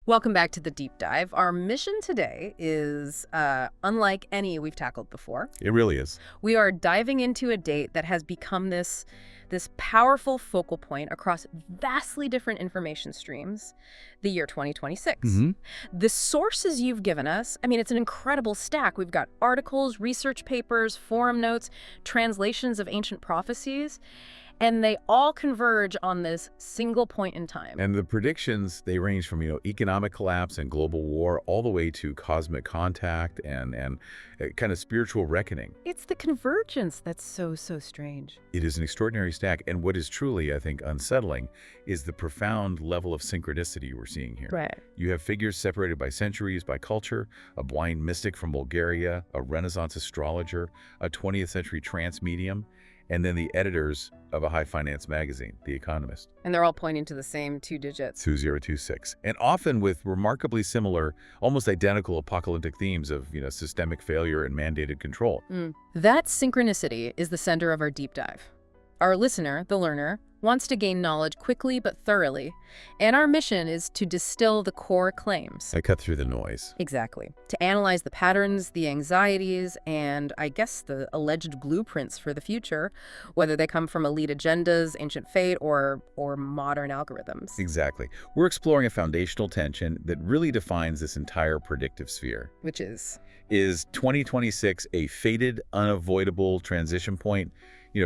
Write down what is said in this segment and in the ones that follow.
Welcome back to the deep dive. Our mission today is unlike any we've tackled before. It really is. We are diving into a date that has become this powerful focal point across vastly different information streams, the year 2026. The sources you've given us, I mean, it's an incredible stack. We've got articles, research papers, forum notes, translations of ancient prophecies, and they all converge on this single point in time. And the predictions, they range from, economic collapse and global war all the way to cosmic contact and kind of spiritual reckoning. It's the convergence that's so strange. It is an extraordinary stack. And what is truly, I think, unsettling is the profound level of synchronicity we're seeing here. Right. You have figures separated by centuries, by culture, a blind mystic from Bulgaria, a Renaissance astrologer, a 20th century trance medium, and then the editors of a high finance magazine, The Economist. And they're all pointing to the same two digits. 2026. And often with remarkably similar, almost identical apocalyptic themes of, systemic failure and mandated control. That synchronicity is the center of our deep dive. Our listener, the learner, wants to gain knowledge quickly but thoroughly, and our mission is to distill the core claims. I cut through the noise. Exactly. To analyze the patterns, the anxieties, and I guess the alleged blueprints for the future, whether they come from elite agendas, ancient fate, or modern algorithms. Exactly. We're exploring a foundational tension that really defines this entire predictive sphere. Which is? Is 2026 a fated, unavoidable transition point,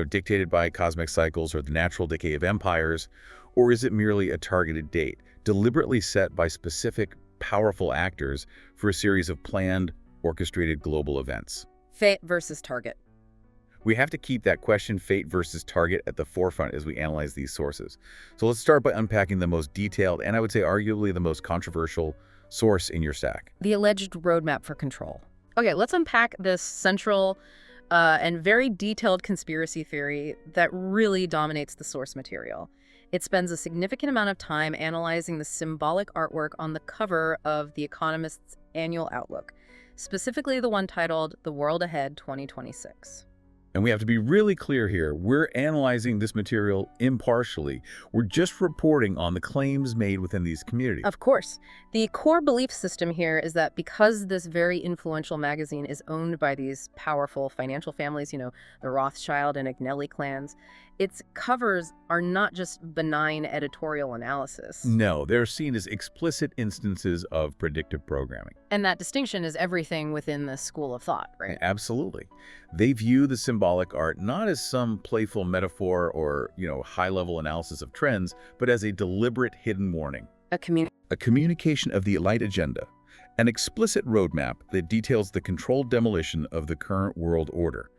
dictated by cosmic cycles or the natural decay of empires, or is it merely a targeted date, deliberately set by specific, powerful actors for a series of planned, orchestrated global events? Fate versus target. We have to keep that question, fate versus target, at the forefront as we analyze these sources. So let's start by unpacking the most detailed, and I would say arguably the most controversial, source in your stack. The alleged roadmap for control. Okay, let's unpack this central and very detailed conspiracy theory that really dominates the source material. It spends a significant amount of time analyzing the symbolic artwork on the cover of The Economist's annual outlook, specifically the one titled The World Ahead 2026. And we have to be really clear here. We're analyzing this material impartially. We're just reporting on the claims made within these communities. Of course. The core belief system here is that because this very influential magazine is owned by these powerful financial families, the Rothschild and Agnelli clans, its covers are not just benign editorial analysis. No, they're seen as explicit instances of predictive programming. And that distinction is everything within the school of thought, right? Absolutely. They view the symbolic art not as some playful metaphor or, high-level analysis of trends, but as a deliberate hidden warning. A communication of the elite agenda. An explicit roadmap that details the controlled demolition of the current world order.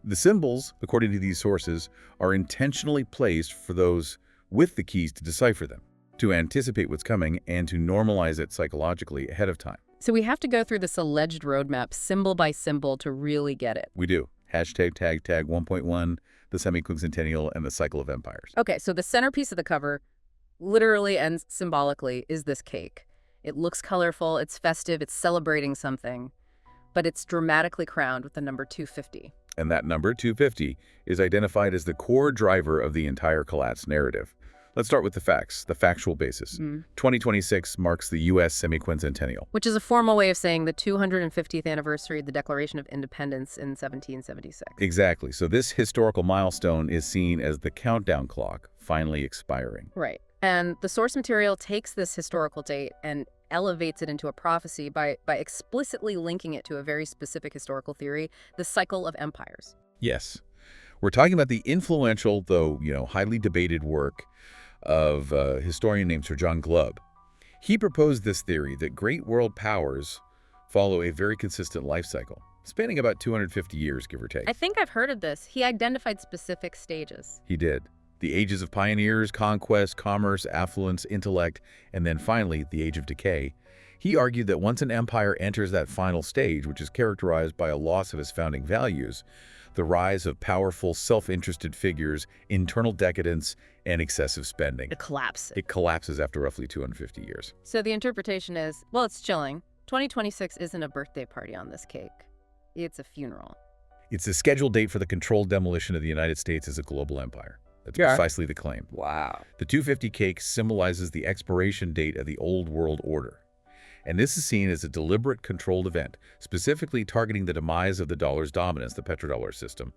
The symbols, according to these sources, are intentionally placed for those with the keys to decipher them, to anticipate what's coming, and to normalize it psychologically ahead of time. So we have to go through this alleged roadmap symbol by symbol to really get it. We do. Hashtag, tag 1.1, the semi-quincentennial, and the cycle of empires. Okay, so the centerpiece of the cover, literally and symbolically, is this cake. It looks colorful, it's festive, it's celebrating something, but it's dramatically crowned with the number 250. And that number, 250, is identified as the core driver of the entire collapse narrative. Let's start with the facts, the factual basis. 2026 marks the U.S. semi-quincentennial. Which is a formal way of saying the 250th anniversary of the Declaration of Independence in 1776. Exactly. So this historical milestone is seen as the countdown clock finally expiring. Right. And the source material takes this historical date and elevates it into a prophecy by explicitly linking it to a very specific historical theory, the cycle of empires. Yes. We're talking about the influential, though, highly debated work of a historian named Sir John Glubb. He proposed this theory that great world powers follow a very consistent life cycle, spanning about 250 years, give or take. I think I've heard of this. He identified specific stages. He did. The ages of pioneers, conquest, commerce, affluence, intellect, and then finally, the age of decay. He argued that once an empire enters that final stage, which is characterized by a loss of its founding values, the rise of powerful, self-interested figures, internal decadence, and excessive spending. It collapses. It collapses after roughly 250 years. So the interpretation is, well, it's chilling. 2026 isn't a birthday party on this cake. It's a funeral. It's a scheduled date for the controlled demolition of the United States as a global empire. That's precisely the claim. Wow. The 250 cake symbolizes the expiration date of the old world order. And this is seen as a deliberate, controlled event, specifically targeting the demise of the dollar's dominance, the petrodollar system,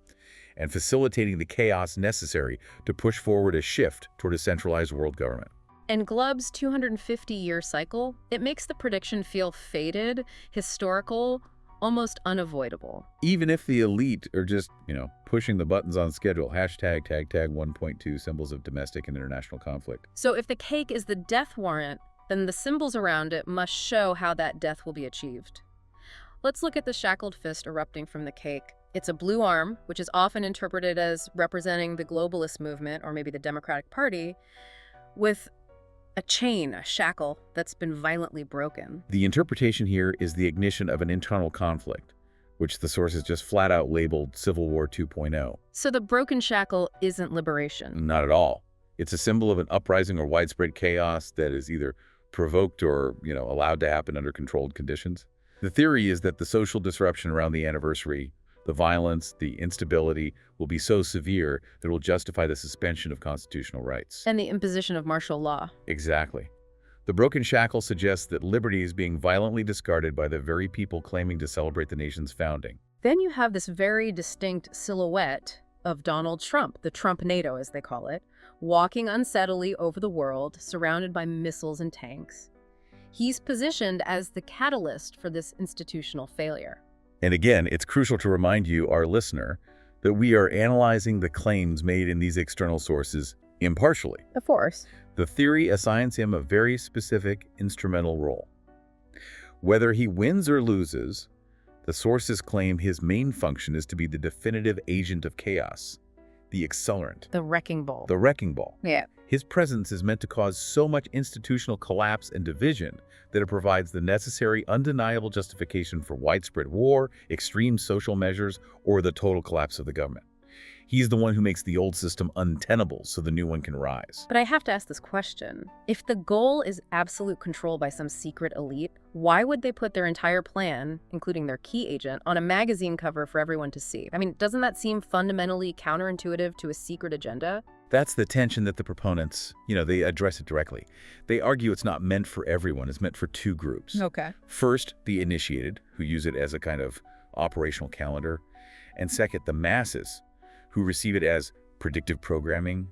and facilitating the chaos necessary to push forward a shift toward a centralized world government. And Glubb's 250-year cycle, it makes the prediction feel faded, historical, almost unavoidable. Even if the elite are just, pushing the buttons on schedule, hashtag, tag 1.2, symbols of domestic and international conflict. So if the cake is the death warrant, then the symbols around it must show how that death will be achieved. Let's look at the shackled fist erupting from the cake. It's a blue arm, which is often interpreted as representing the globalist movement or maybe the Democratic Party, with a chain, a shackle, that's been violently broken. The interpretation here is the ignition of an internal conflict, which the source has just flat out labeled Civil War 2.0. So the broken shackle isn't liberation. Not at all. It's a symbol of an uprising or widespread chaos that is either provoked or, allowed to happen under controlled conditions. The theory is that the social disruption around the anniversary, the violence, the instability will be so severe that it will justify the suspension of constitutional rights. And the imposition of martial law. Exactly. The broken shackle suggests that liberty is being violently discarded by the very people claiming to celebrate the nation's founding. Then you have this very distinct silhouette of Donald Trump, the Trumpnado as they call it, walking unsteadily over the world, surrounded by missiles and tanks. He's positioned as the catalyst for this institutional failure. And again, it's crucial to remind you, our listener, that we are analyzing the claims made in these external sources impartially. Of course. The theory assigns him a very specific instrumental role. Whether he wins or loses, the sources claim his main function is to be the definitive agent of chaos, the accelerant. The wrecking ball. The wrecking ball. Yeah. His presence is meant to cause so much institutional collapse and division that it provides the necessary, undeniable justification for widespread war, extreme social measures, or the total collapse of the government. He's the one who makes the old system untenable so the new one can rise. But I have to ask this question. If the goal is absolute control by some secret elite, why would they put their entire plan, including their key agent, on a magazine cover for everyone to see? I mean, doesn't that seem fundamentally counterintuitive to a secret agenda? That's the tension that the proponents, they address it directly. They argue it's not meant for everyone, it's meant for two groups. Okay. First, the initiated, who use it as a kind of operational calendar. And second, the masses, who receive it as predictive programming,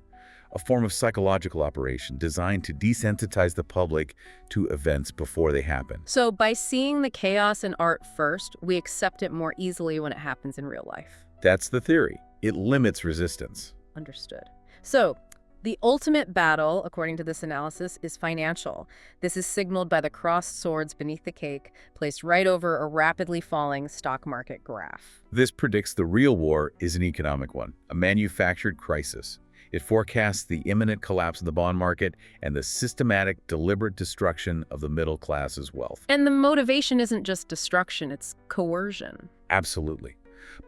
a form of psychological operation designed to desensitize the public to events before they happen. So by seeing the chaos in art first, we accept it more easily when it happens in real life. That's the theory. It limits resistance. Understood. So the ultimate battle, according to this analysis, is financial. This is signaled by the crossed swords beneath the cake, placed right over a rapidly falling stock market graph. This predicts the real war is an economic one, a manufactured crisis. It forecasts the imminent collapse of the bond market and the systematic, deliberate destruction of the middle class's wealth. And the motivation isn't just destruction, it's coercion. Absolutely.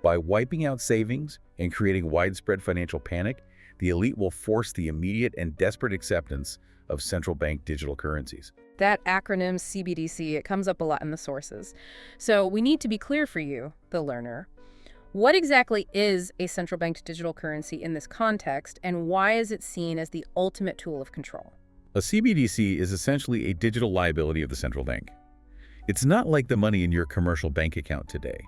By wiping out savings and creating widespread financial panic, the elite will force the immediate and desperate acceptance of central bank digital currencies. That acronym CBDC, it comes up a lot in the sources. So we need to be clear for you, the learner. What exactly is a central bank digital currency in this context, and why is it seen as the ultimate tool of control? A CBDC is essentially a digital liability of the central bank. It's not like the money in your commercial bank account today.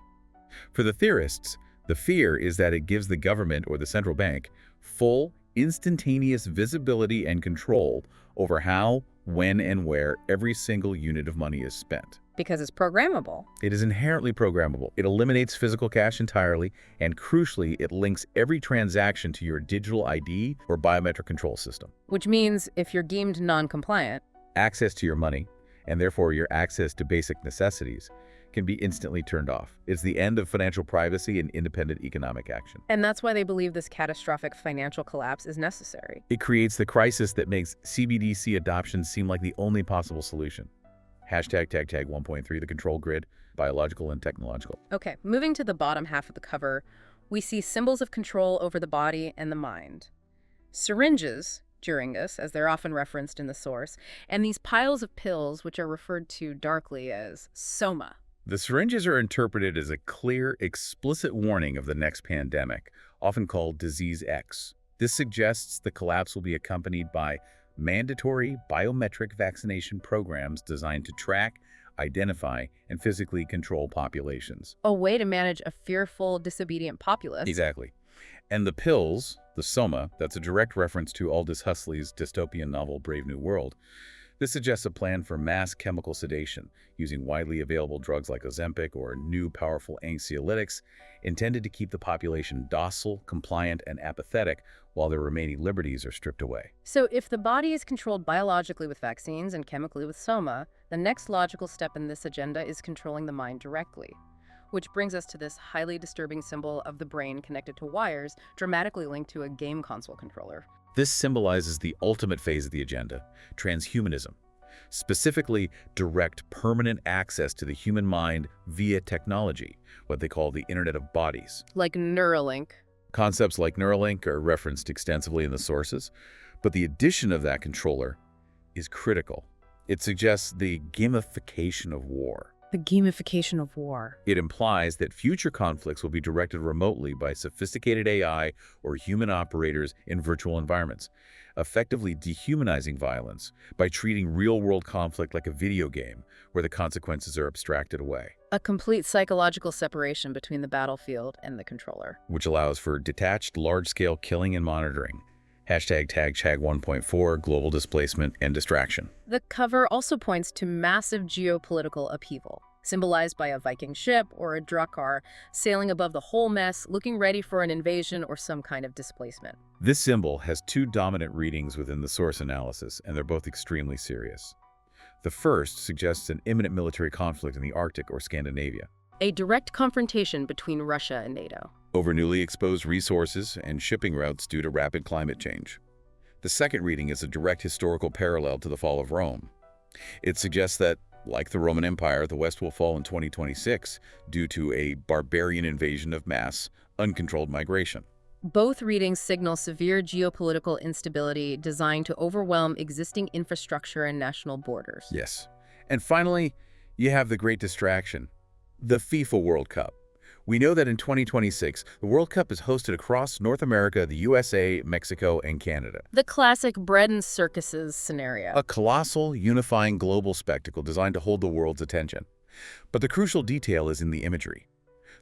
For the theorists, the fear is that it gives the government or the central bank full, instantaneous visibility and control over how, when, and where every single unit of money is spent. Because it's programmable. It is inherently programmable. It eliminates physical cash entirely, and crucially, it links every transaction to your digital ID or biometric control system. Which means if you're deemed non-compliant, access to your money, and therefore your access to basic necessities, can be instantly turned off. It's the end of financial privacy and independent economic action. And that's why they believe this catastrophic financial collapse is necessary. It creates the crisis that makes CBDC adoption seem like the only possible solution. Hashtag tag 1.3, the control grid, biological and technological. Okay, moving to the bottom half of the cover, we see symbols of control over the body and the mind. Syringes during this, as they're often referenced in the source, and these piles of pills, which are referred to darkly as soma. The syringes are interpreted as a clear, explicit warning of the next pandemic, often called Disease X. This suggests the collapse will be accompanied by mandatory biometric vaccination programs designed to track, identify, and physically control populations. A way to manage a fearful, disobedient populace. Exactly. And the pills, the soma, that's a direct reference to Aldous Huxley's dystopian novel Brave New World. This suggests a plan for mass chemical sedation using widely available drugs like Ozempic or new powerful anxiolytics intended to keep the population docile, compliant, and apathetic while their remaining liberties are stripped away. So if the body is controlled biologically with vaccines and chemically with soma, the next logical step in this agenda is controlling the mind directly. Which brings us to this highly disturbing symbol of the brain connected to wires, dramatically linked to a game console controller. This symbolizes the ultimate phase of the agenda, transhumanism. Specifically, direct permanent access to the human mind via technology, what they call the Internet of Bodies. Like Neuralink. Concepts like Neuralink are referenced extensively in the sources, but the addition of that controller is critical. It suggests the gamification of war. The gamification of war. It implies that future conflicts will be directed remotely by sophisticated AI or human operators in virtual environments, effectively dehumanizing violence by treating real-world conflict like a video game where the consequences are abstracted away. A complete psychological separation between the battlefield and the controller. Which allows for detached, large-scale killing and monitoring. Hashtag tag 1.4, global displacement and distraction. The cover also points to massive geopolitical upheaval, symbolized by a Viking ship or a drakkar sailing above the whole mess, looking ready for an invasion or some kind of displacement. This symbol has two dominant readings within the source analysis, and they're both extremely serious. The first suggests an imminent military conflict in the Arctic or Scandinavia. A direct confrontation between Russia and NATO. Over newly exposed resources and shipping routes due to rapid climate change. The second reading is a direct historical parallel to the fall of Rome. It suggests that, like the Roman Empire, the West will fall in 2026 due to a barbarian invasion of mass, uncontrolled migration. Both readings signal severe geopolitical instability designed to overwhelm existing infrastructure and national borders. Yes. And finally, you have the great distraction, the FIFA World Cup. We know that in 2026, the World Cup is hosted across North America, the USA, Mexico, and Canada. The classic bread and circuses scenario. A colossal, unifying global spectacle designed to hold the world's attention. But the crucial detail is in the imagery.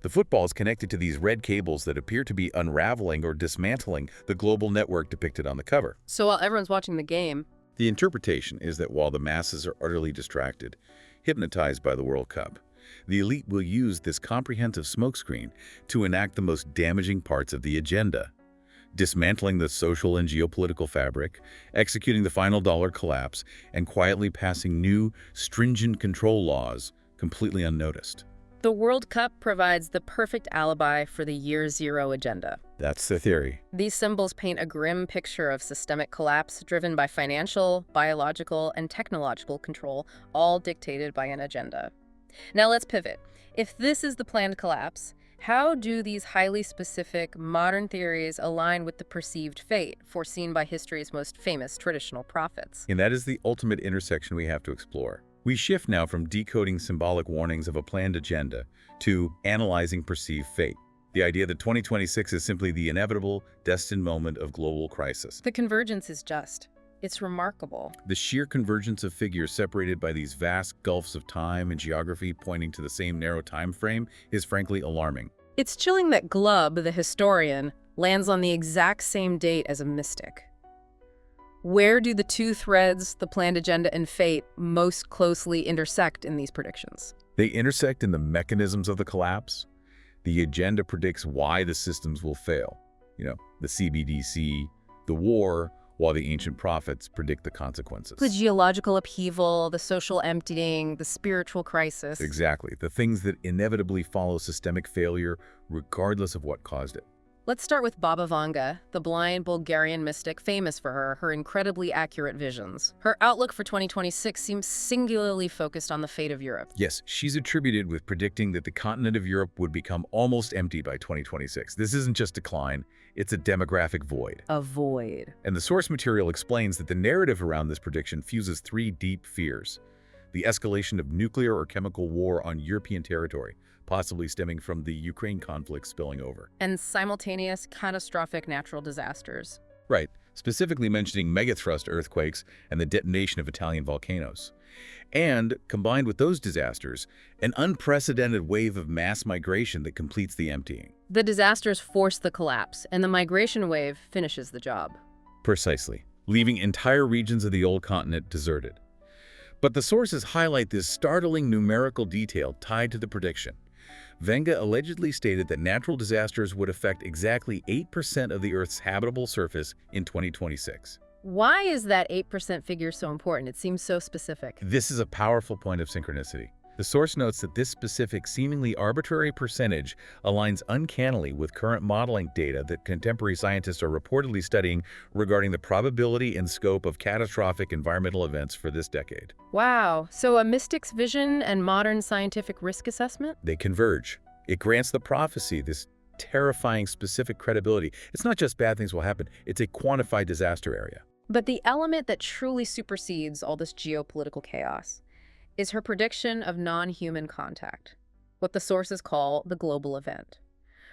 The football is connected to these red cables that appear to be unraveling or dismantling the global network depicted on the cover. So while everyone's watching the game, the interpretation is that while the masses are utterly distracted, hypnotized by the World Cup, the elite will use this comprehensive smokescreen to enact the most damaging parts of the agenda, dismantling the social and geopolitical fabric, executing the final dollar collapse, and quietly passing new, stringent control laws completely unnoticed. The World Cup provides the perfect alibi for the Year Zero agenda. That's the theory. These symbols paint a grim picture of systemic collapse driven by financial, biological, and technological control, all dictated by an agenda. Now let's pivot. If this is the planned collapse, how do these highly specific modern theories align with the perceived fate foreseen by history's most famous traditional prophets? And that is the ultimate intersection we have to explore. We shift now from decoding symbolic warnings of a planned agenda to analyzing perceived fate. The idea that 2026 is simply the inevitable, destined moment of global crisis. The convergence is just. It's remarkable. The sheer convergence of figures separated by these vast gulfs of time and geography pointing to the same narrow time frame is frankly alarming. It's chilling that Glubb, the historian, lands on the exact same date as a mystic. Where do the two threads, the planned agenda and fate, most closely intersect in these predictions? They intersect in the mechanisms of the collapse. The agenda predicts why the systems will fail. The CBDC, the war, while the ancient prophets predict the consequences. The geological upheaval, the social emptying, the spiritual crisis. Exactly. The things that inevitably follow systemic failure, regardless of what caused it. Let's start with Baba Vanga, the blind Bulgarian mystic famous for her incredibly accurate visions. Her outlook for 2026 seems singularly focused on the fate of Europe. Yes, she's attributed with predicting that the continent of Europe would become almost empty by 2026. This isn't just decline, it's a demographic void. A void. And the source material explains that the narrative around this prediction fuses three deep fears. The escalation of nuclear or chemical war on European territory, possibly stemming from the Ukraine conflict spilling over. And simultaneous catastrophic natural disasters. Right, specifically mentioning megathrust earthquakes and the detonation of Italian volcanoes. And, combined with those disasters, an unprecedented wave of mass migration that completes the emptying. The disasters force the collapse, and the migration wave finishes the job. Precisely, leaving entire regions of the old continent deserted. But the sources highlight this startling numerical detail tied to the prediction. Vanga allegedly stated that natural disasters would affect exactly 8% of the Earth's habitable surface in 2026. Why is that 8% figure so important? It seems so specific. This is a powerful point of synchronicity. The source notes that this specific, seemingly arbitrary percentage aligns uncannily with current modeling data that contemporary scientists are reportedly studying regarding the probability and scope of catastrophic environmental events for this decade. Wow. So a mystic's vision and modern scientific risk assessment? They converge. It grants the prophecy this terrifying specific credibility. It's not just bad things will happen, it's a quantified disaster area. But the element that truly supersedes all this geopolitical chaos is her prediction of non-human contact, what the sources call the global event.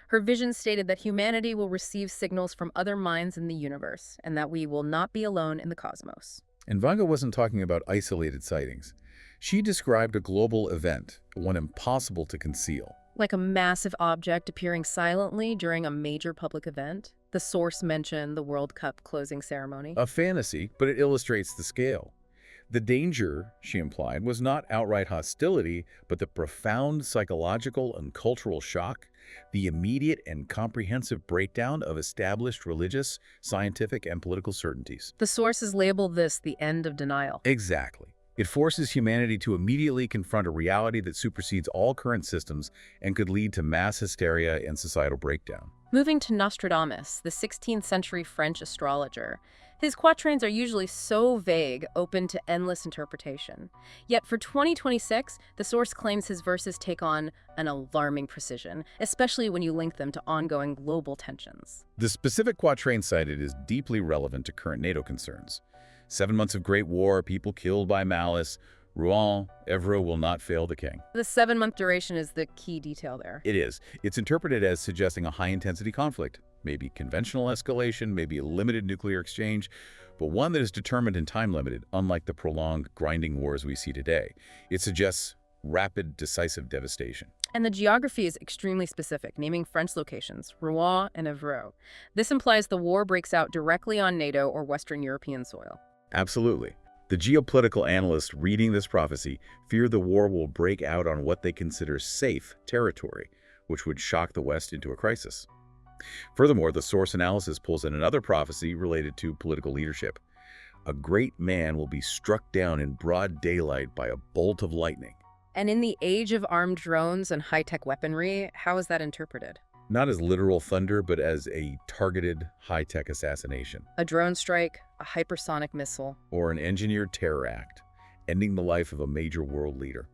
Her vision stated that humanity will receive signals from other minds in the universe, and that we will not be alone in the cosmos. And Vanga wasn't talking about isolated sightings. She described a global event, one impossible to conceal. Like a massive object appearing silently during a major public event. The source mentioned the World Cup closing ceremony. A fantasy, but it illustrates the scale. The danger, she implied, was not outright hostility, but the profound psychological and cultural shock, the immediate and comprehensive breakdown of established religious, scientific, and political certainties. The sources labeled this the end of denial. Exactly. It forces humanity to immediately confront a reality that supersedes all current systems and could lead to mass hysteria and societal breakdown. Moving to Nostradamus, the 16th century French astrologer, his quatrains are usually so vague, open to endless interpretation. Yet for 2026, the source claims his verses take on an alarming precision, especially when you link them to ongoing global tensions. The specific quatrain cited is deeply relevant to current NATO concerns. 7 months of great war, people killed by malice. Rouen, Evreux will not fail the king. The 7-month duration is the key detail there. It is. It's interpreted as suggesting a high-intensity conflict, maybe conventional escalation, maybe a limited nuclear exchange, but one that is determined and time-limited, unlike the prolonged, grinding wars we see today. It suggests rapid, decisive devastation. And the geography is extremely specific, naming French locations, Rouen and Evreux. This implies the war breaks out directly on NATO or Western European soil. Absolutely. The geopolitical analysts reading this prophecy fear the war will break out on what they consider safe territory, which would shock the West into a crisis. Furthermore, the source analysis pulls in another prophecy related to political leadership. A great man will be struck down in broad daylight by a bolt of lightning. And in the age of armed drones and high-tech weaponry, how is that interpreted? Not as literal thunder, but as a targeted high-tech assassination. A drone strike, a hypersonic missile. Or an engineered terror act, ending the life of a major world leader.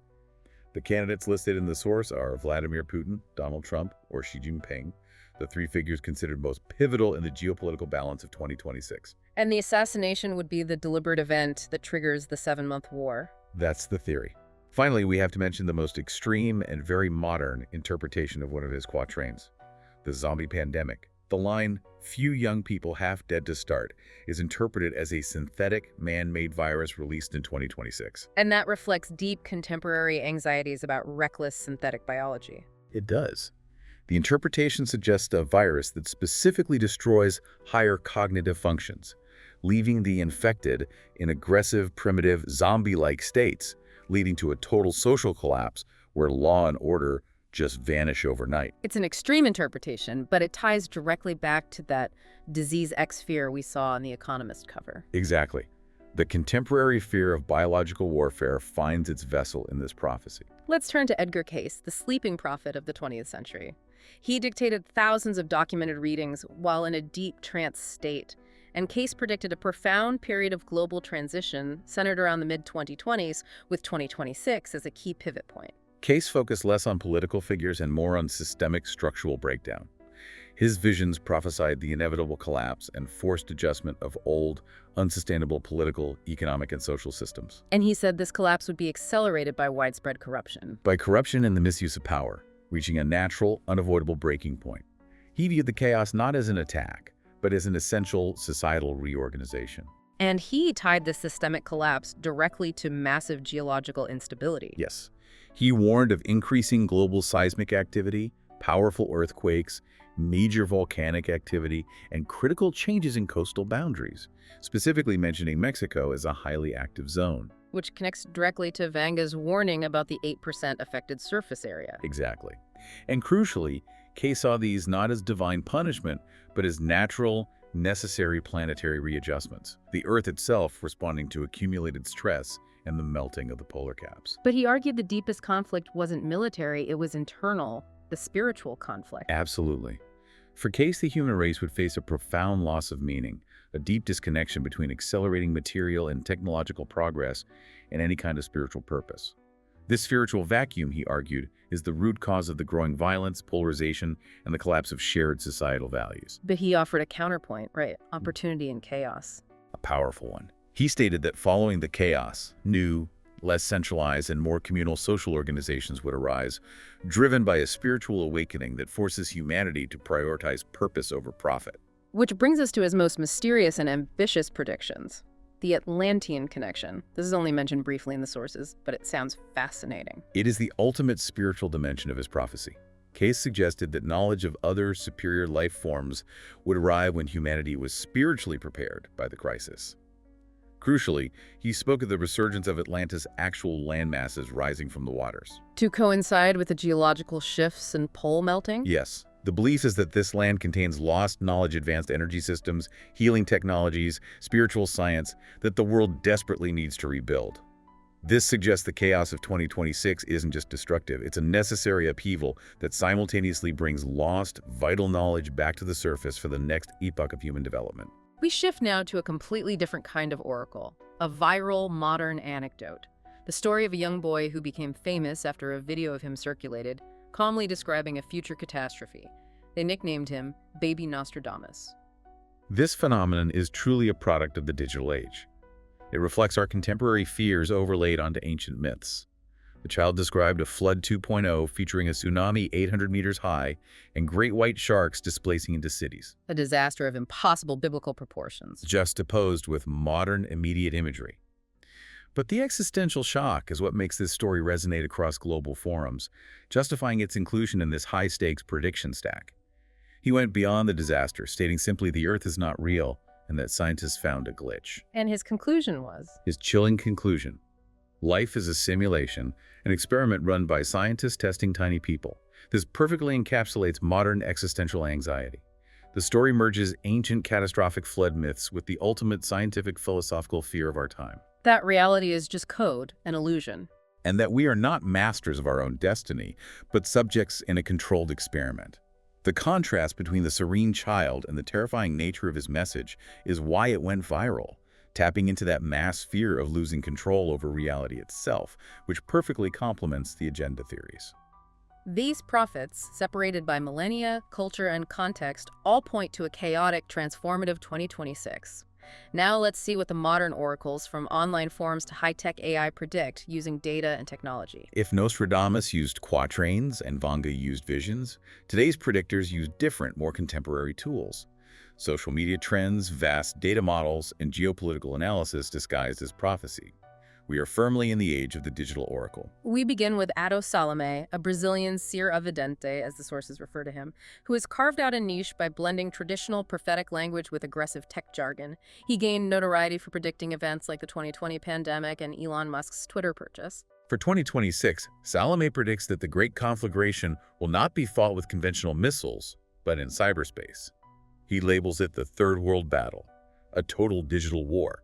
The candidates listed in the source are Vladimir Putin, Donald Trump, or Xi Jinping, the three figures considered most pivotal in the geopolitical balance of 2026. And the assassination would be the deliberate event that triggers the 7-month war. That's the theory. Finally, we have to mention the most extreme and very modern interpretation of one of his quatrains. The zombie pandemic. The line, "Few young people half dead to start," is interpreted as a synthetic, man-made virus released in 2026. And that reflects deep contemporary anxieties about reckless synthetic biology. It does. The interpretation suggests a virus that specifically destroys higher cognitive functions, leaving the infected in aggressive, primitive, zombie-like states, leading to a total social collapse where law and order just vanish overnight. It's an extreme interpretation, but it ties directly back to that disease X fear we saw on the Economist cover. Exactly. The contemporary fear of biological warfare finds its vessel in this prophecy. Let's turn to Edgar Cayce, the sleeping prophet of the 20th century. He dictated thousands of documented readings while in a deep trance state, and Cayce predicted a profound period of global transition centered around the mid-2020s, with 2026 as a key pivot point. Cayce focused less on political figures and more on systemic structural breakdown. His visions prophesied the inevitable collapse and forced adjustment of old, unsustainable political, economic, and social systems. And he said this collapse would be accelerated by widespread corruption. By corruption and the misuse of power, reaching a natural, unavoidable breaking point. He viewed the chaos not as an attack, but as an essential societal reorganization. And he tied the systemic collapse directly to massive geological instability. Yes. He warned of increasing global seismic activity, powerful earthquakes, major volcanic activity, and critical changes in coastal boundaries, specifically mentioning Mexico as a highly active zone. Which connects directly to Vanga's warning about the 8% affected surface area. Exactly. And crucially, Kay saw these not as divine punishment, but as natural, necessary planetary readjustments, the Earth itself responding to accumulated stress and the melting of the polar caps. But he argued the deepest conflict wasn't military, it was internal, the spiritual conflict. Absolutely. For Case, the human race would face a profound loss of meaning, a deep disconnection between accelerating material and technological progress and any kind of spiritual purpose. This spiritual vacuum, he argued, is the root cause of the growing violence, polarization, and the collapse of shared societal values. But he offered a counterpoint, right? Opportunity and chaos. A powerful one. He stated that following the chaos, new, less centralized, and more communal social organizations would arise, driven by a spiritual awakening that forces humanity to prioritize purpose over profit. Which brings us to his most mysterious and ambitious predictions. The Atlantean connection. This is only mentioned briefly in the sources, but it sounds fascinating. It is the ultimate spiritual dimension of his prophecy. Case suggested that knowledge of other superior life forms would arrive when humanity was spiritually prepared by the crisis. Crucially, he spoke of the resurgence of Atlantis' actual land masses rising from the waters. To coincide with the geological shifts and pole melting? Yes. The belief is that this land contains lost knowledge, advanced energy systems, healing technologies, spiritual science that the world desperately needs to rebuild. This suggests the chaos of 2026 isn't just destructive, it's a necessary upheaval that simultaneously brings lost, vital knowledge back to the surface for the next epoch of human development. We shift now to a completely different kind of oracle, a viral modern anecdote. The story of a young boy who became famous after a video of him circulated, calmly describing a future catastrophe. They nicknamed him Baby Nostradamus. This phenomenon is truly a product of the digital age. It reflects our contemporary fears overlaid onto ancient myths. The child described a flood 2.0 featuring a tsunami 800 meters high and great white sharks displacing into cities. A disaster of impossible biblical proportions. Juxtaposed with modern immediate imagery. But the existential shock is what makes this story resonate across global forums, justifying its inclusion in this high-stakes prediction stack. He went beyond the disaster, stating simply the Earth is not real and that scientists found a glitch. And his conclusion was? His chilling conclusion. Life is a simulation, an experiment run by scientists testing tiny people. This perfectly encapsulates modern existential anxiety. The story merges ancient catastrophic flood myths with the ultimate scientific philosophical fear of our time. That reality is just code, an illusion. And that we are not masters of our own destiny, but subjects in a controlled experiment. The contrast between the serene child and the terrifying nature of his message is why it went viral, tapping into that mass fear of losing control over reality itself, which perfectly complements the agenda theories. These prophets, separated by millennia, culture, and context, all point to a chaotic, transformative 2026. Now let's see what the modern oracles, from online forums to high-tech AI, predict using data and technology. If Nostradamus used quatrains and Vanga used visions, today's predictors use different, more contemporary tools. Social media trends, vast data models, and geopolitical analysis disguised as prophecy. We are firmly in the age of the digital oracle. We begin with Atto Salome, a Brazilian seer evidente, as the sources refer to him, who has carved out a niche by blending traditional prophetic language with aggressive tech jargon. He gained notoriety for predicting events like the 2020 pandemic and Elon Musk's Twitter purchase. For 2026, Salome predicts that the Great Conflagration will not be fought with conventional missiles, but in cyberspace. He labels it the Third World Battle, a total digital war.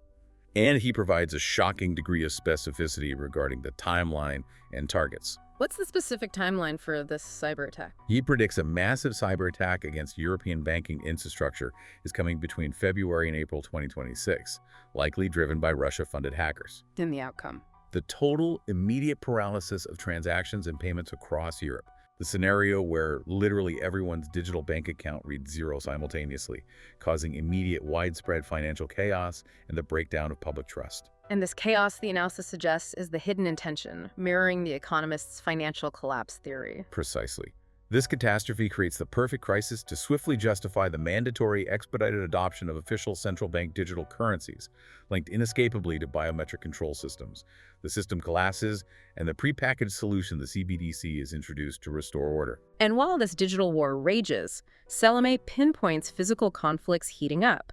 And he provides a shocking degree of specificity regarding the timeline and targets. What's the specific timeline for this cyber attack? He predicts a massive cyber attack against European banking infrastructure is coming between February and April 2026, likely driven by Russia-funded hackers. In the outcome? The total immediate paralysis of transactions and payments across Europe. The scenario where literally everyone's digital bank account reads zero simultaneously, causing immediate widespread financial chaos and the breakdown of public trust. And this chaos, the analysis suggests, is the hidden intention, mirroring the Economist's financial collapse theory. Precisely. This catastrophe creates the perfect crisis to swiftly justify the mandatory expedited adoption of official central bank digital currencies, linked inescapably to biometric control systems. The system collapses, and the prepackaged solution, the CBDC, is introduced to restore order. And while this digital war rages, Salome pinpoints physical conflicts heating up.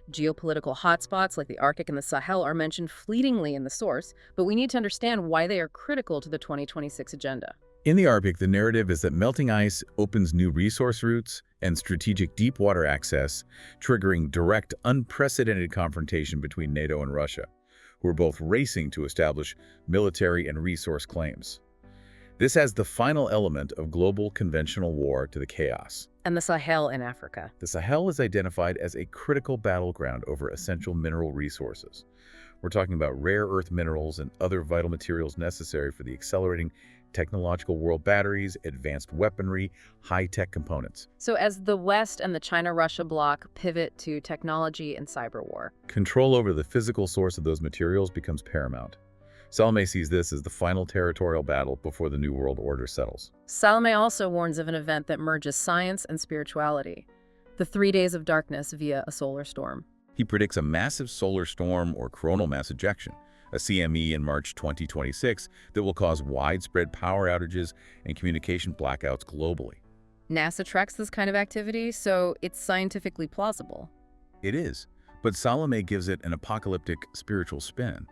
Geopolitical hotspots like the Arctic and the Sahel are mentioned fleetingly in the source, but we need to understand why they are critical to the 2026 agenda. In the Arctic, the narrative is that melting ice opens new resource routes and strategic deep water access, triggering direct, unprecedented confrontation between NATO and Russia, who are both racing to establish military and resource claims. This adds the final element of global conventional war to the chaos. And the Sahel in Africa. The Sahel is identified as a critical battleground over essential mineral resources. We're talking about rare earth minerals and other vital materials necessary for the accelerating technological world, batteries, advanced weaponry, high-tech components. So as the West and the China-Russia bloc pivot to technology and cyber war, control over the physical source of those materials becomes paramount. Salome sees this as the final territorial battle before the New World Order settles. Salome also warns of an event that merges science and spirituality, the 3 days of darkness via a solar storm. He predicts a massive solar storm or coronal mass ejection, a CME, in March 2026 that will cause widespread power outages and communication blackouts globally. NASA tracks this kind of activity, so it's scientifically plausible. It is, but Salome gives it an apocalyptic spiritual spin.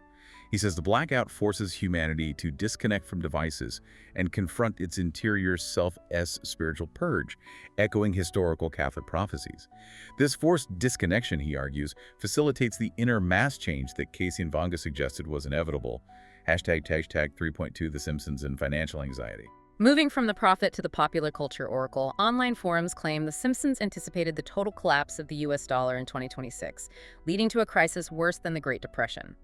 He says the blackout forces humanity to disconnect from devices and confront its interior self-'s spiritual purge, echoing historical Catholic prophecies. This forced disconnection, he argues, facilitates the inner mass change that Casey and Vanga suggested was inevitable. Hashtag 3.2 The Simpsons and financial anxiety. Moving from the prophet to the popular culture oracle, online forums claim The Simpsons anticipated the total collapse of the US dollar in 2026, leading to a crisis worse than the Great Depression.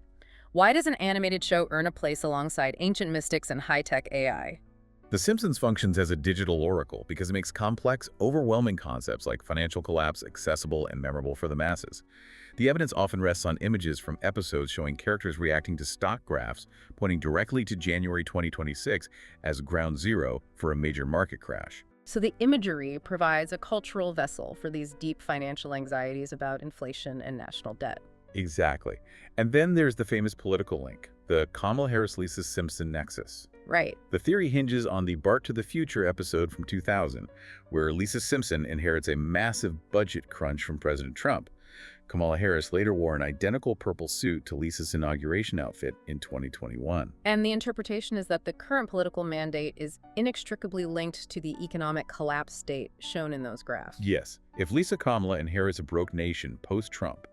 Why does an animated show earn a place alongside ancient mystics and high-tech AI? The Simpsons functions as a digital oracle because it makes complex, overwhelming concepts like financial collapse accessible and memorable for the masses. The evidence often rests on images from episodes showing characters reacting to stock graphs, pointing directly to January 2026 as ground zero for a major market crash. So the imagery provides a cultural vessel for these deep financial anxieties about inflation and national debt. Exactly. And then there's the famous political link, the Kamala Harris-Lisa Simpson nexus. Right. The theory hinges on the Bart to the Future episode from 2000, where Lisa Simpson inherits a massive budget crunch from President Trump. Kamala Harris later wore an identical purple suit to Lisa's inauguration outfit in 2021. And the interpretation is that the current political mandate is inextricably linked to the economic collapse state shown in those graphs. Yes. If Lisa Kamala inherits a broke nation post-Trump,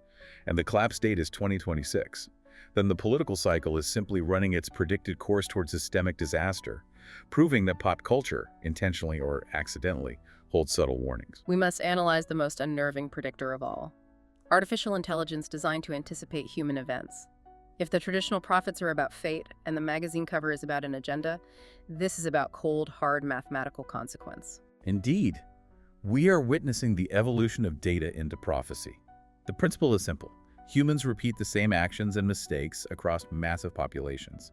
and the collapse date is 2026, then the political cycle is simply running its predicted course towards systemic disaster, proving that pop culture, intentionally or accidentally, holds subtle warnings. We must analyze the most unnerving predictor of all: artificial intelligence designed to anticipate human events. If the traditional prophets are about fate and the magazine cover is about an agenda, this is about cold, hard mathematical consequence. Indeed, we are witnessing the evolution of data into prophecy. The principle is simple. Humans repeat the same actions and mistakes across massive populations.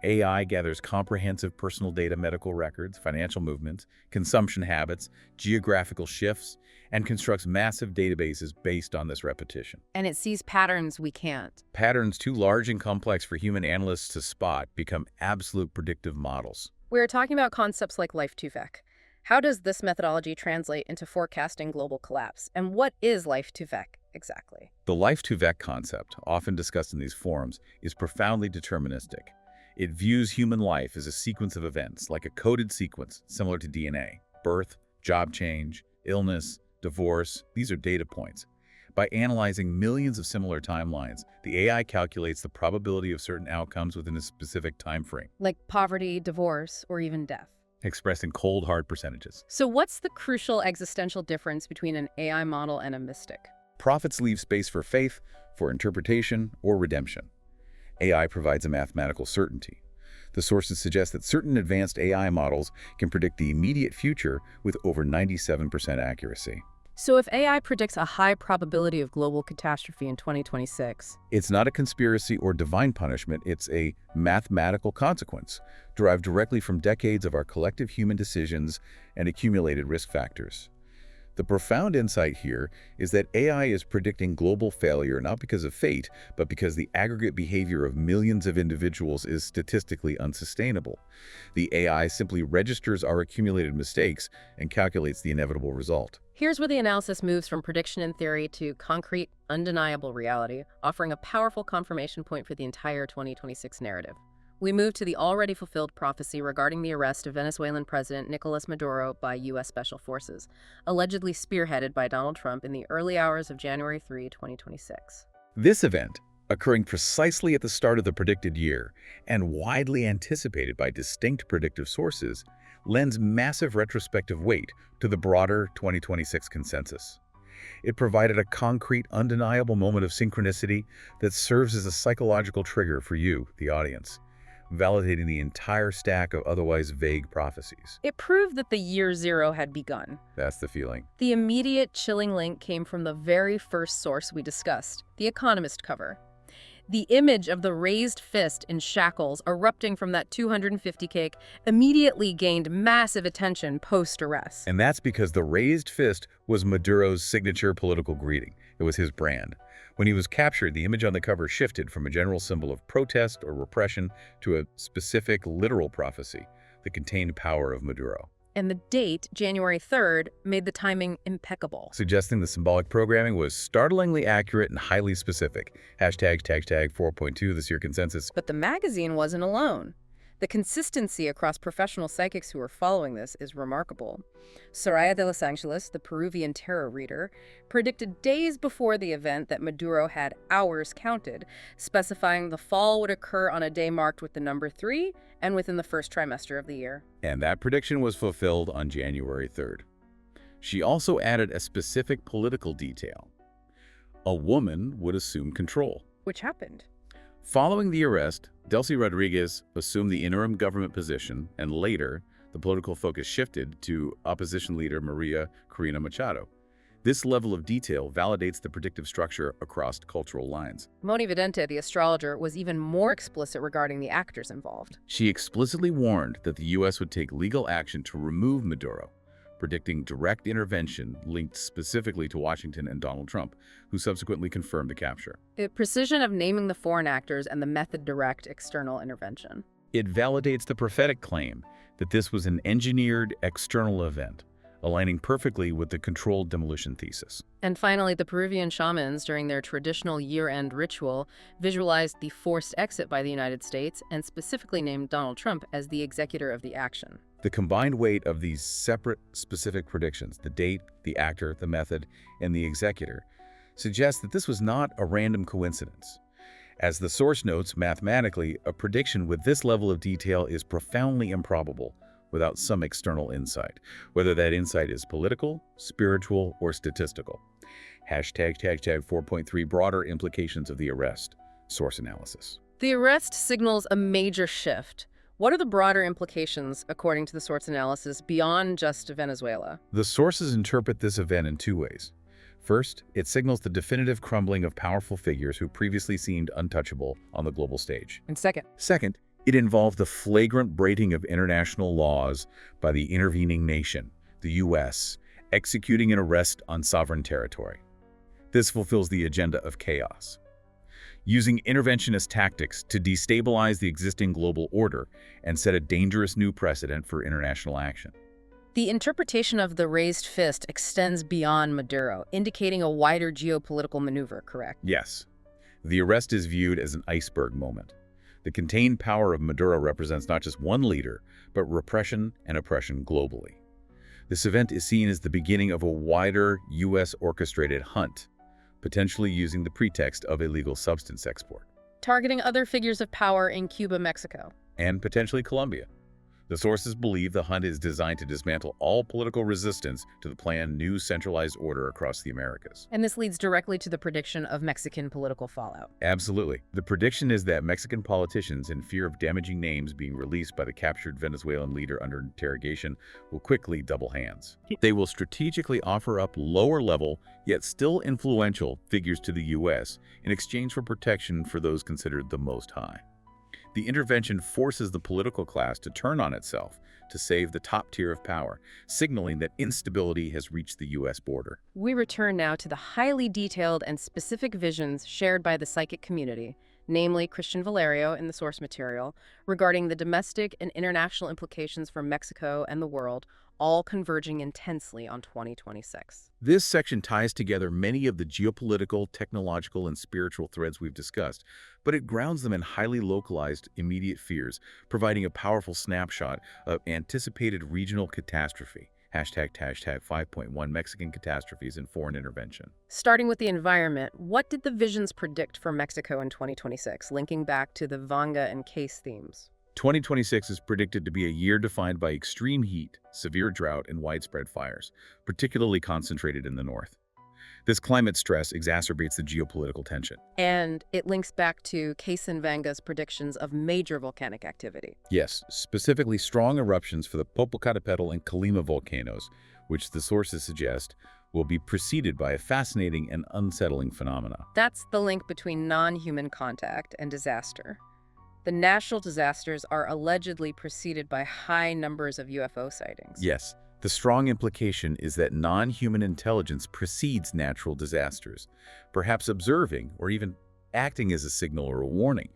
AI gathers comprehensive personal data, medical records, financial movements, consumption habits, geographical shifts, and constructs massive databases based on this repetition. And it sees patterns we can't. Patterns too large and complex for human analysts to spot become absolute predictive models. We're talking about concepts like Life-to-Vec. How does this methodology translate into forecasting global collapse? And what is Life-to-Vec exactly? The Life-to-Vec concept, often discussed in these forums, is profoundly deterministic. It views human life as a sequence of events, like a coded sequence similar to DNA. Birth, job change, illness, divorce, these are data points. By analyzing millions of similar timelines, the AI calculates the probability of certain outcomes within a specific time frame. Like poverty, divorce, or even death. Expressed in cold, hard percentages. So what's the crucial existential difference between an AI model and a mystic? Prophets leave space for faith, for interpretation, or redemption. AI provides a mathematical certainty. The sources suggest that certain advanced AI models can predict the immediate future with over 97% accuracy. So if AI predicts a high probability of global catastrophe in 2026, It's not a conspiracy or divine punishment, it's a mathematical consequence derived directly from decades of our collective human decisions and accumulated risk factors. The profound insight here is that AI is predicting global failure not because of fate, but because the aggregate behavior of millions of individuals is statistically unsustainable. The AI simply registers our accumulated mistakes and calculates the inevitable result. here's where the analysis moves from prediction in theory to concrete, undeniable reality, offering a powerful confirmation point for the entire 2026 narrative. We move to the already fulfilled prophecy regarding the arrest of Venezuelan President Nicolas Maduro by U.S. Special Forces, allegedly spearheaded by Donald Trump in the early hours of January 3, 2026. This event, occurring precisely at the start of the predicted year and widely anticipated by distinct predictive sources, lends massive retrospective weight to the broader 2026 consensus. It provided a concrete, undeniable moment of synchronicity that serves as a psychological trigger for you, the audience, validating the entire stack of otherwise vague prophecies. It proved that the year zero had begun. That's the feeling. The immediate chilling link came from the very first source we discussed, the Economist cover. The image of the raised fist in shackles erupting from that 250 cake immediately gained massive attention post-arrest. And that's because the raised fist was Maduro's signature political greeting. It was his brand. When he was captured, the image on the cover shifted from a general symbol of protest or repression to a specific literal prophecy, the contained power of Maduro. And the date, January 3rd, made the timing impeccable. Suggesting the symbolic programming was startlingly accurate and highly specific. Hashtag 4.2, this year consensus. But the magazine wasn't alone. The consistency across professional psychics who are following this is remarkable. Soraya de Los Angeles, the Peruvian tarot reader, predicted days before the event that Maduro had hours counted, specifying the fall would occur on a day marked with the number 3 and within the first trimester of the year. And that prediction was fulfilled on January 3rd. She also added a specific political detail. A woman would assume control. Which happened. Following the arrest, Delcy Rodriguez assumed the interim government position, and later, the political focus shifted to opposition leader Maria Corina Machado. This level of detail validates the predictive structure across cultural lines. Moni Vidente, the astrologer, was even more explicit regarding the actors involved. She explicitly warned that the U.S. would take legal action to remove Maduro, predicting direct intervention linked specifically to Washington and Donald Trump, who subsequently confirmed the capture. The precision of naming the foreign actors and the method direct external intervention. It validates the prophetic claim that this was an engineered external event, aligning perfectly with the controlled demolition thesis. And finally, the Peruvian shamans, during their traditional year-end ritual, visualized the forced exit by the United States and specifically named Donald Trump as the executor of the action. The combined weight of these separate, specific predictions, the date, the actor, the method, and the executor, suggests that this was not a random coincidence. As the source notes, mathematically, a prediction with this level of detail is profoundly improbable without some external insight, whether that insight is political, spiritual, or statistical. Hashtag 4.3 broader implications of the arrest. Source analysis. The arrest signals a major shift. What are the broader implications, according to the source analysis, beyond just Venezuela? The sources interpret this event in two ways. First, it signals the definitive crumbling of powerful figures who previously seemed untouchable on the global stage. And second, it involved the flagrant breaking of international laws by the intervening nation, the U.S., executing an arrest on sovereign territory. This fulfills the agenda of chaos, using interventionist tactics to destabilize the existing global order and set a dangerous new precedent for international action. the interpretation of the raised fist extends beyond Maduro, indicating a wider geopolitical maneuver, correct? Yes. The arrest is viewed as an iceberg moment. The contained power of Maduro represents not just one leader, but repression and oppression globally. This event is seen as the beginning of a wider U.S.-orchestrated hunt, potentially using the pretext of illegal substance export. Targeting other figures of power in Cuba, Mexico. And potentially Colombia. The sources believe the hunt is designed to dismantle all political resistance to the planned new centralized order across the Americas. And this leads directly to the prediction of Mexican political fallout. Absolutely. The prediction is that Mexican politicians, in fear of damaging names being released by the captured Venezuelan leader under interrogation, will quickly double hands. They will strategically offer up lower-level, yet still influential, figures to the U.S. in exchange for protection for those considered the most high. The intervention forces the political class to turn on itself to save the top tier of power, signaling that instability has reached the U.S. border. We return now to the highly detailed and specific visions shared by the psychic community, namely Christian Valerio in the source material, regarding the domestic and international implications for Mexico and the world, all converging intensely on 2026. This section ties together many of the geopolitical, technological, and spiritual threads we've discussed, but it grounds them in highly localized, immediate fears, providing a powerful snapshot of anticipated regional catastrophe. Hashtag 5.1 Mexican catastrophes and foreign intervention. Starting with the environment, what did the visions predict for Mexico in 2026, linking back to the Vanga and case themes? 2026 is predicted to be a year defined by extreme heat, severe drought, and widespread fires, particularly concentrated in the north. This climate stress exacerbates the geopolitical tension. And it links back to Case and Vanga's predictions of major volcanic activity. Yes, specifically strong eruptions for the Popocatépetl and Colima volcanoes, which the sources suggest will be preceded by a fascinating and unsettling phenomena. That's the link between non-human contact and disaster. The natural disasters are allegedly preceded by high numbers of UFO sightings. Yes, the strong implication is that non-human intelligence precedes natural disasters, perhaps observing or even acting as a signal or a warning.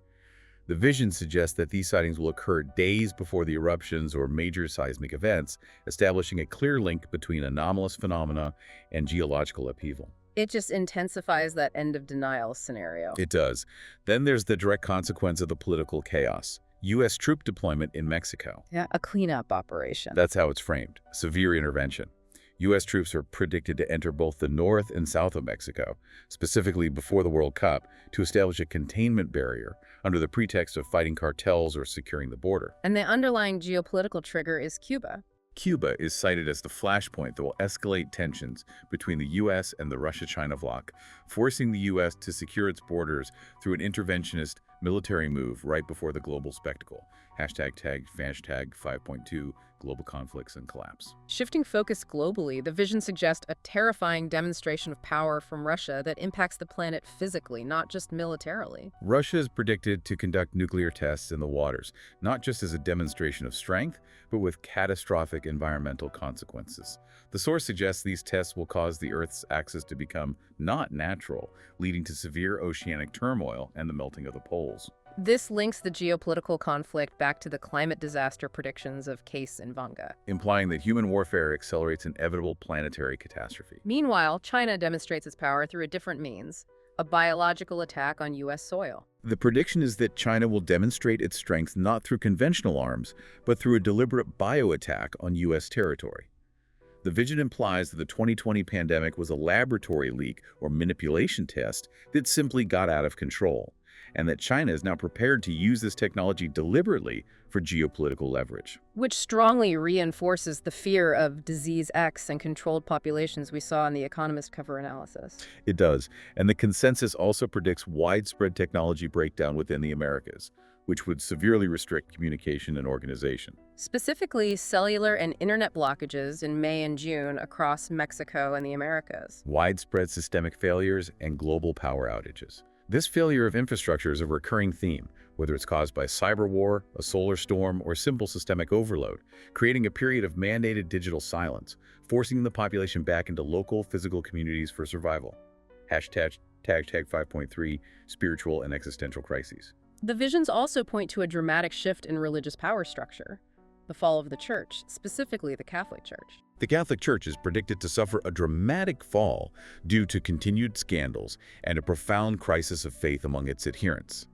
The vision suggests that these sightings will occur days before the eruptions or major seismic events, establishing a clear link between anomalous phenomena and geological upheaval. It just intensifies that end of denial scenario. It does. Then there's the direct consequence of the political chaos. U.S. troop deployment in Mexico. Yeah, a cleanup operation. That's how it's framed. Severe intervention. U.S. troops are predicted to enter both the north and south of Mexico, specifically before the World Cup, to establish a containment barrier under the pretext of fighting cartels or securing the border. And the underlying geopolitical trigger is Cuba. Cuba is cited as the flashpoint that will escalate tensions between the U.S. and the Russia-China bloc, forcing the U.S. to secure its borders through an interventionist military move right before the global spectacle. Hashtag 5.2 global conflicts and collapse. Shifting focus globally, the vision suggests a terrifying demonstration of power from Russia that impacts the planet physically, not just militarily. Russia is predicted to conduct nuclear tests in the waters, not just as a demonstration of strength, but with catastrophic environmental consequences. The source suggests these tests will cause the Earth's axis to become not natural, leading to severe oceanic turmoil and the melting of the poles. This links the geopolitical conflict back to the climate disaster predictions of Case and Vanga, implying that human warfare accelerates inevitable planetary catastrophe. Meanwhile, China demonstrates its power through a different means, a biological attack on U.S. soil. The prediction is that China will demonstrate its strength not through conventional arms, but through a deliberate bio-attack on U.S. territory. The vision implies that the 2020 pandemic was a laboratory leak or manipulation test that simply got out of control, and that China is now prepared to use this technology deliberately for geopolitical leverage. Which strongly reinforces the fear of disease X and controlled populations we saw in the Economist cover analysis. It does, and the consensus also predicts widespread technology breakdown within the Americas, which would severely restrict communication and organization. Specifically, cellular and internet blockages in May and June across Mexico and the Americas. Widespread systemic failures and global power outages. This failure of infrastructure is a recurring theme, whether it's caused by cyber war, a solar storm, or simple systemic overload, creating a period of mandated digital silence, forcing the population back into local physical communities for survival. Hashtag 5.3 spiritual and existential crises. The visions also point to a dramatic shift in religious power structure, the fall of the Church, specifically the Catholic Church. The Catholic Church is predicted to suffer a dramatic fall due to continued scandals and a profound crisis of faith among its adherents.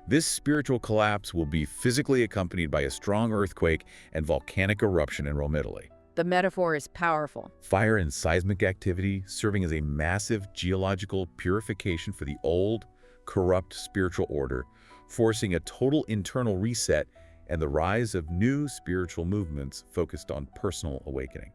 This spiritual collapse will be physically accompanied by a strong earthquake and volcanic eruption in Rome, Italy. The metaphor is powerful. Fire and seismic activity serving as a massive geological purification for the old, corrupt spiritual order, forcing a total internal reset and the rise of new spiritual movements focused on personal awakening.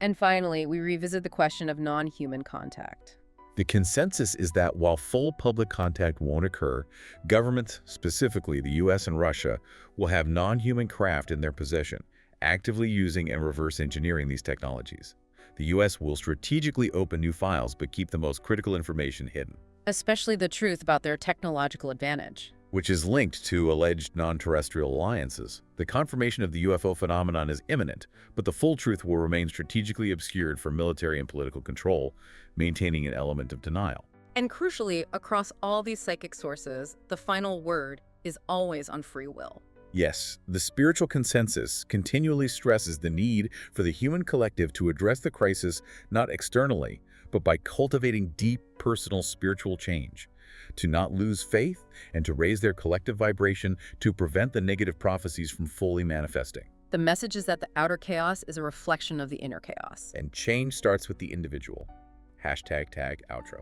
And finally, we revisit the question of non-human contact. The consensus is that while full public contact won't occur, governments, specifically the US and Russia, will have non-human craft in their possession, actively using and reverse engineering these technologies. The US will strategically open new files but keep the most critical information hidden, Especially the truth about their technological advantage. which is linked to alleged non-terrestrial alliances. The confirmation of the UFO phenomenon is imminent, but the full truth will remain strategically obscured for military and political control, maintaining an element of denial. And crucially, across all these psychic sources, the final word is always on free will. Yes, the spiritual consensus continually stresses the need for the human collective to address the crisis not externally, but by cultivating deep personal spiritual change, to not lose faith and to raise their collective vibration to prevent the negative prophecies from fully manifesting. The message is that the outer chaos is a reflection of the inner chaos. And change starts with the individual. #tag outro.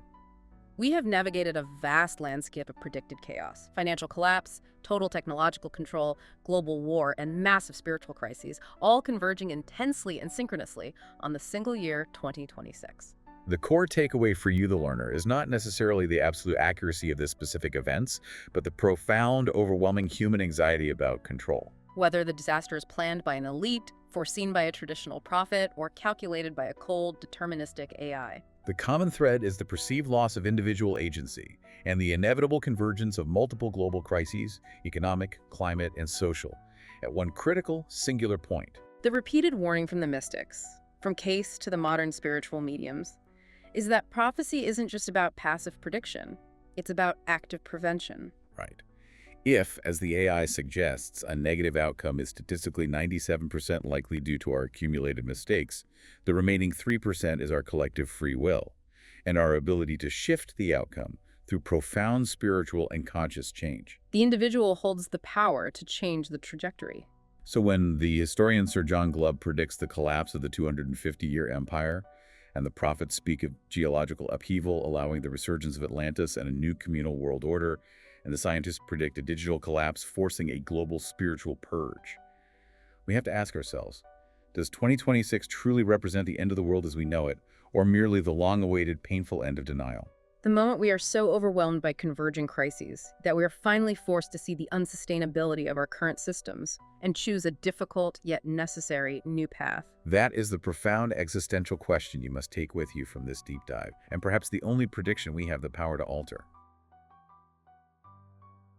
We have navigated a vast landscape of predicted chaos, financial collapse, total technological control, global war, and massive spiritual crises, all converging intensely and synchronously on the single year 2026. The core takeaway for you, the learner, is not necessarily the absolute accuracy of the specific events, but the profound, overwhelming human anxiety about control. Whether the disaster is planned by an elite, foreseen by a traditional prophet, or calculated by a cold, deterministic AI. The common thread is the perceived loss of individual agency and the inevitable convergence of multiple global crises, economic, climate, and social, at one critical, singular point. The repeated warning from the mystics, from Case to the modern spiritual mediums, is that prophecy isn't just about passive prediction, it's about active prevention. Right. If, as the AI suggests, a negative outcome is statistically 97% likely due to our accumulated mistakes, the remaining 3% is our collective free will and our ability to shift the outcome through profound spiritual and conscious change. The individual holds the power to change the trajectory. So when the historian Sir John Glubb predicts the collapse of the 250-year empire, and the prophets speak of geological upheaval allowing the resurgence of Atlantis and a new communal world order, and the scientists predict a digital collapse forcing a global spiritual purge, we have to ask ourselves, does 2026 truly represent the end of the world as we know it, or merely the long-awaited painful end of denial? The moment we are so overwhelmed by converging crises that we are finally forced to see the unsustainability of our current systems and choose a difficult yet necessary new path. That is the profound existential question you must take with you from this deep dive, and perhaps the only prediction we have the power to alter.